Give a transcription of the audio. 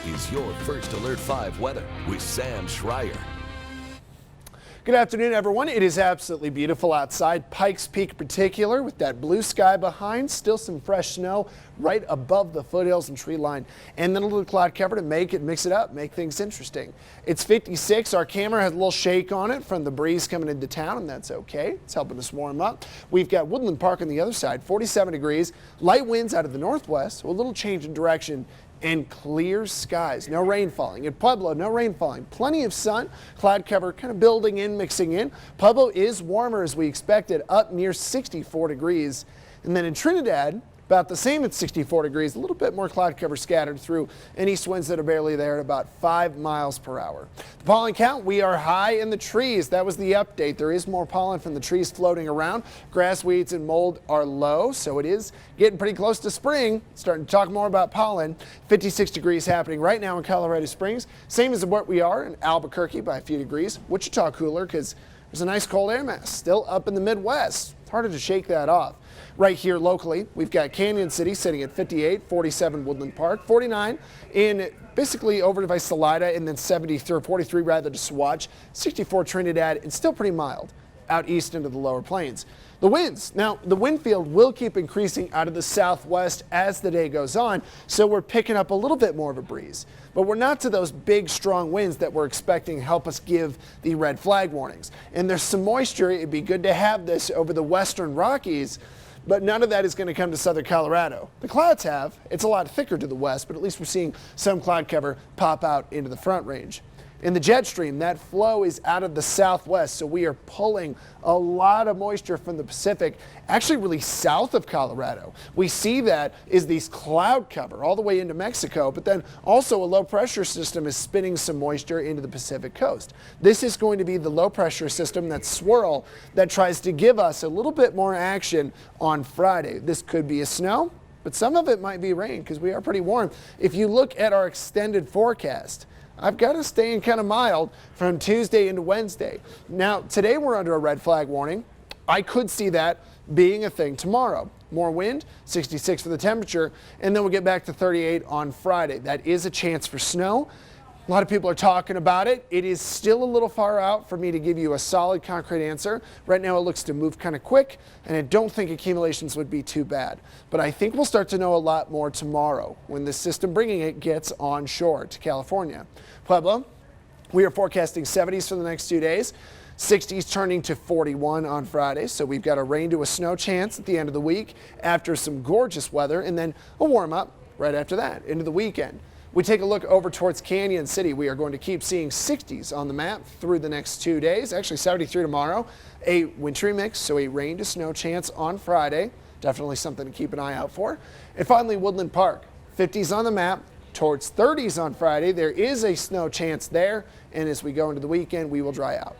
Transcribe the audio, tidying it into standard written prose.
is your First Alert 5 weather with Sam Schreier. Good afternoon, everyone. It is absolutely beautiful outside, Pikes Peak in particular, with that blue sky behind, still some fresh snow right above the foothills and tree line, and then a little cloud cover to mix it up, make things interesting. It's 56. Our camera has a little shake on it from the breeze coming into town, and that's okay. It's helping us warm up. We've got Woodland Park on the other side, 47 degrees, light winds out of the northwest, a little change in direction, and clear skies. No rain falling. At Pueblo, no rain falling. Plenty of sun. Cloud cover kind of building in, mixing in. Pueblo is warmer as we expected, up near 64 degrees. And then in Trinidad, about the same at 64 degrees, a little bit more cloud cover scattered through, and east winds that are barely there at about 5 miles per hour. The pollen count, we are high in the trees. That was the update. There is more pollen from the trees floating around. Grass, weeds, and mold are low, so it is getting pretty close to spring. Starting to talk more about pollen. 56 degrees happening right now in Colorado Springs. Same as what we are in Albuquerque by a few degrees. Wichita cooler because there's a nice cold air mass still up in the Midwest. It's harder to shake that off. Right here locally, we've got Canyon City sitting at 58, 47 Woodland Park, 49 in basically over by Salida, and then 73 or 43 rather to Swatch, 64 Trinidad, and still pretty mild out east into the lower plains. The winds. Now, the wind field will keep increasing out of the southwest as the day goes on, so we're picking up a little bit more of a breeze. But we're not to those big, strong winds that we're expecting help us give the red flag warnings. And there's some moisture. It'd be good to have this over the western Rockies, but none of that is going to come to southern Colorado. The clouds have. It's a lot thicker to the west, but at least we're seeing some cloud cover pop out into the front range. In the jet stream, that flow is out of the southwest, so we are pulling a lot of moisture from the Pacific, actually really south of Colorado. We see that is these cloud cover all the way into Mexico, but then also a low pressure system is spinning some moisture into the Pacific coast. This is going to be the low pressure system, that swirl, that tries to give us a little bit more action on Friday. This could be a snow, but some of it might be rain because we are pretty warm. If you look at our extended forecast, I've got to stay in kind of mild from Tuesday into Wednesday. Now, today we're under a red flag warning. I could see that being a thing tomorrow. More wind, 66 for the temperature, and then we'll get back to 38 on Friday. That is a chance for snow. A lot of people are talking about it. It is still a little far out for me to give you a solid, concrete answer. Right now it looks to move kind of quick, and I don't think accumulations would be too bad. But I think we'll start to know a lot more tomorrow when the system bringing it gets onshore to California. Pueblo, we are forecasting 70s for the next 2 days. 60s turning to 41 on Friday, so we've got a rain to a snow chance at the end of the week after some gorgeous weather, and then a warm up right after that into the weekend. We take a look over towards Canyon City. We are going to keep seeing 60s on the map through the next 2 days, actually 73 tomorrow. A wintry mix, so a rain to snow chance on Friday. Definitely something to keep an eye out for. And finally, Woodland Park, 50s on the map, towards 30s on Friday. There is a snow chance there, and as we go into the weekend, we will dry out.